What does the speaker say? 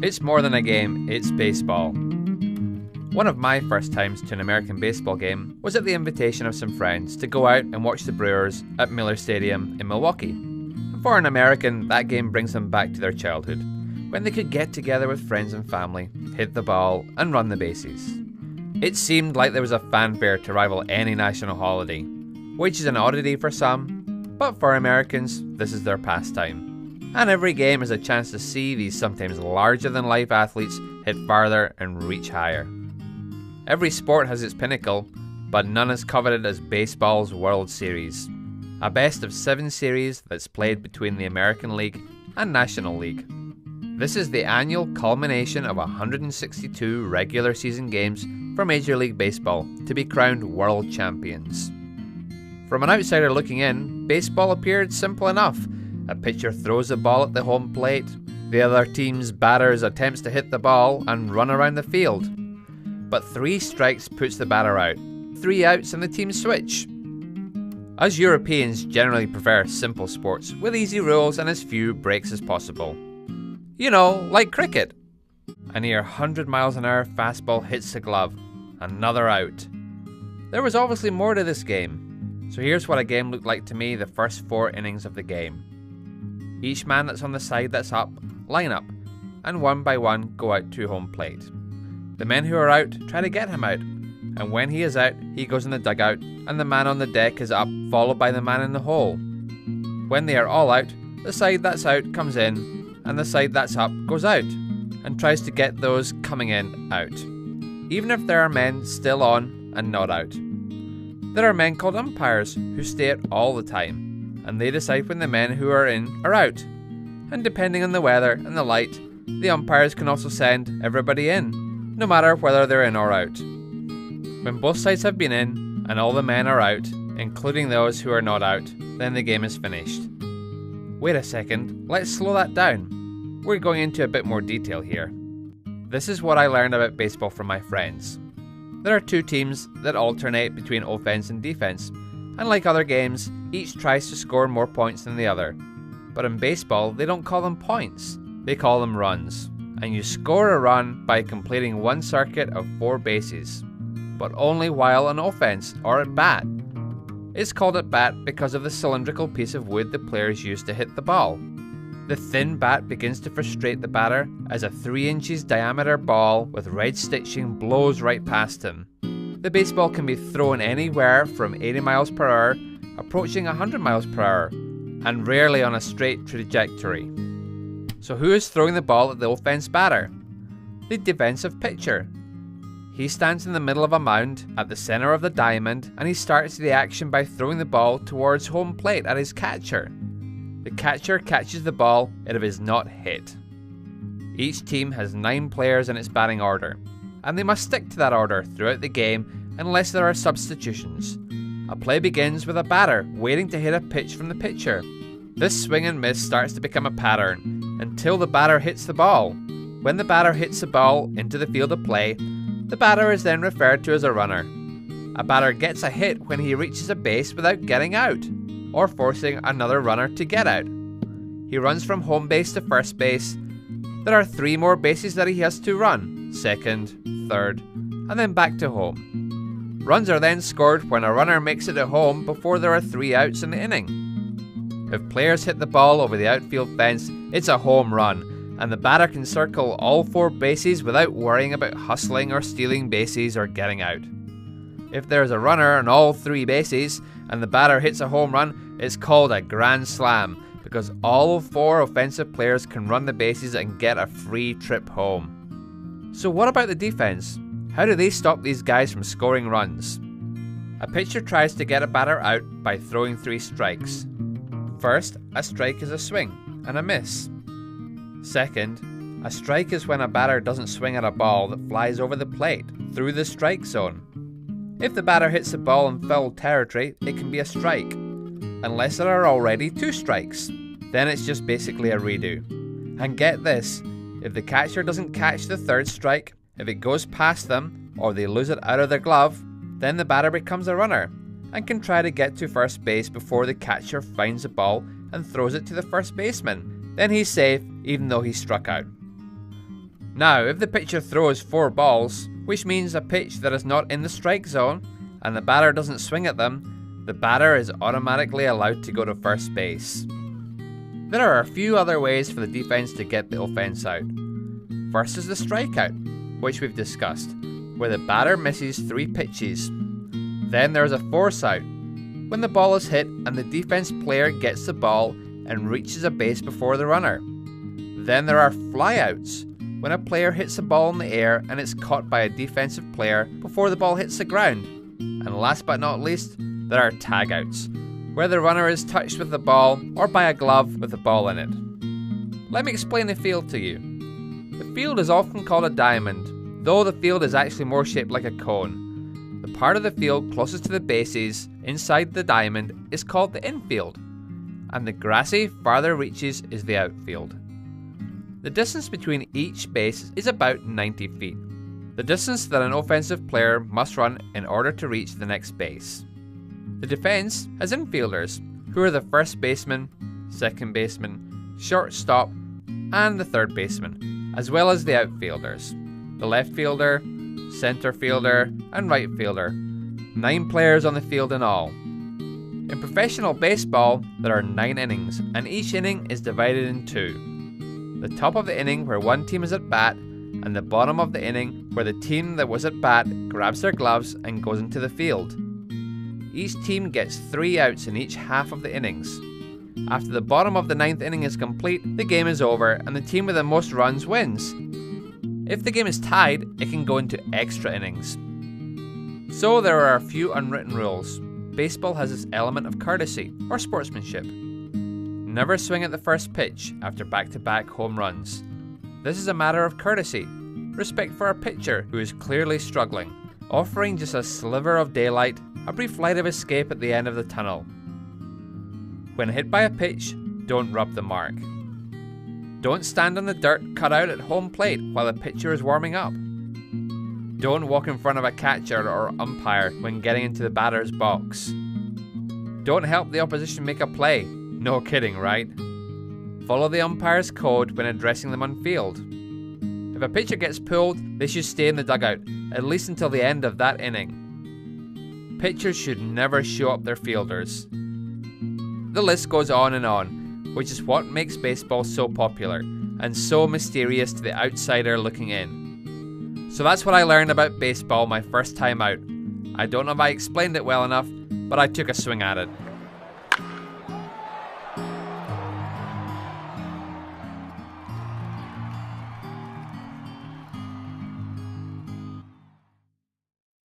It's more than a game, it's baseball. One of my first times to an American baseball game was at the invitation of some friends to go out and watch the Brewers at Miller Stadium in Milwaukee. And for an American, that game brings them back to their childhood, when they could get together with friends and family, hit the ball, and run the bases. It seemed like there was a fanfare to rival any national holiday, which is an oddity for some, but for Americans, this is their pastime. And every game is a chance to see these sometimes larger-than-life athletes hit farther and reach higher. Every sport has its pinnacle, but none as coveted as baseball's World Series, a best-of-7 series that's played between the American League and National League. This is the annual culmination of 162 regular season games for Major League Baseball to be crowned world champions. From an outsider looking in, baseball appeared simple enough. A pitcher throws a ball at the home plate, the other team's batters attempts to hit the ball and run around the field. But 3 strikes puts the batter out, 3 outs and the team switch. Us Europeans generally prefer simple sports with easy rules and as few breaks as possible. You know, like cricket. A near 100 miles an hour fastball hits the glove, another out. There was obviously more to this game, so here's what a game looked like to me the first 4 innings of the game. Each man that's on the side that's up, line up, and one by one go out to home plate. The men who are out try to get him out, and when he is out, he goes in the dugout, and the man on the deck is up, followed by the man in the hole. When they are all out, the side that's out comes in, and the side that's up goes out, and tries to get those coming in out, even if there are men still on and not out. There are men called umpires who stay out all the time, and they decide when the men who are in are out, and depending on the weather and the light, the umpires can also send everybody in, no matter whether they're in or out. When both sides have been in, and all the men are out, including those who are not out, then the game is finished. Wait a second, let's slow that down. We're going into a bit more detail here. This is what I learned about baseball from my friends. There are 2 teams that alternate between offense and defense, and like other games, each tries to score more points than the other. But in baseball, they don't call them points, they call them runs. And you score a run by completing one circuit of 4 bases, but only while on offense or at bat. It's called at bat because of the cylindrical piece of wood the players use to hit the ball. The thin bat begins to frustrate the batter as a 3 inches diameter ball with red stitching blows right past him. The baseball can be thrown anywhere from 80 miles per hour, approaching 100 miles per hour, and rarely on a straight trajectory. So who is throwing the ball at the offense batter? The defensive pitcher. He stands in the middle of a mound at the center of the diamond, and he starts the action by throwing the ball towards home plate at his catcher. The catcher catches the ball if it is not hit. Each team has 9 players in its batting order, and they must stick to that order throughout the game unless there are substitutions. A play begins with a batter waiting to hit a pitch from the pitcher. This swing and miss starts to become a pattern until the batter hits the ball. When the batter hits the ball into the field of play, the batter is then referred to as a runner. A batter gets a hit when he reaches a base without getting out, or forcing another runner to get out. He runs from home base to first base. There are 3 more bases that he has to run, second, third, and then back to home. Runs are then scored when a runner makes it at home before there are 3 outs in the inning. If players hit the ball over the outfield fence, it's a home run, and the batter can circle all 4 bases without worrying about hustling or stealing bases or getting out. If there is a runner on all 3 bases and the batter hits a home run, it's called a grand slam because all 4 offensive players can run the bases and get a free trip home. So what about the defense? How do they stop these guys from scoring runs? A pitcher tries to get a batter out by throwing 3 strikes. First, a strike is a swing and a miss. Second, a strike is when a batter doesn't swing at a ball that flies over the plate through the strike zone. If the batter hits the ball in foul territory, it can be a strike, unless there are already 2 strikes. Then it's just basically a redo. And get this, if the catcher doesn't catch the 3rd strike, if it goes past them, or they lose it out of their glove, then the batter becomes a runner, and can try to get to first base before the catcher finds the ball and throws it to the first baseman. Then he's safe, even though he struck out. Now, if the pitcher throws 4 balls, which means a pitch that is not in the strike zone, and the batter doesn't swing at them, the batter is automatically allowed to go to first base. There are a few other ways for the defense to get the offense out. First is the strikeout, which we've discussed, where the batter misses 3 pitches. Then there is a force out, when the ball is hit and the defense player gets the ball and reaches a base before the runner. Then there are flyouts, when a player hits a ball in the air and it's caught by a defensive player before the ball hits the ground. And last but not least, there are tagouts, where the runner is touched with the ball or by a glove with the ball in it. Let me explain the field to you. The field is often called a diamond, though the field is actually more shaped like a cone. The part of the field closest to the bases, inside the diamond, is called the infield, and the grassy, farther reaches is the outfield. The distance between each base is about 90 feet, the distance that an offensive player must run in order to reach the next base. The defense has infielders, who are the first baseman, second baseman, shortstop, and the third baseman, as well as the outfielders, the left fielder, center fielder, and right fielder. 9 players on the field in all. In professional baseball, there are 9 innings, and each inning is divided in 2. The top of the inning where one team is at bat, and the bottom of the inning where the team that was at bat grabs their gloves and goes into the field. Each team gets 3 outs in each half of the innings. After the bottom of the 9th inning is complete, the game is over and the team with the most runs wins. If the game is tied, it can go into extra innings. So there are a few unwritten rules. Baseball has this element of courtesy, or sportsmanship. Never swing at the first pitch after back-to-back home runs. This is a matter of courtesy, respect for a pitcher who is clearly struggling, offering just a sliver of daylight, a brief light of escape at the end of the tunnel. When hit by a pitch, don't rub the mark. Don't stand on the dirt cut out at home plate while the pitcher is warming up. Don't walk in front of a catcher or umpire when getting into the batter's box. Don't help the opposition make a play. No kidding, right? Follow the umpire's code when addressing them on field. If a pitcher gets pulled, they should stay in the dugout, at least until the end of that inning. Pitchers should never show up their fielders. The list goes on, which is what makes baseball so popular and so mysterious to the outsider looking in. So that's what I learned about baseball my first time out. I don't know if I explained it well enough, but I took a swing at it.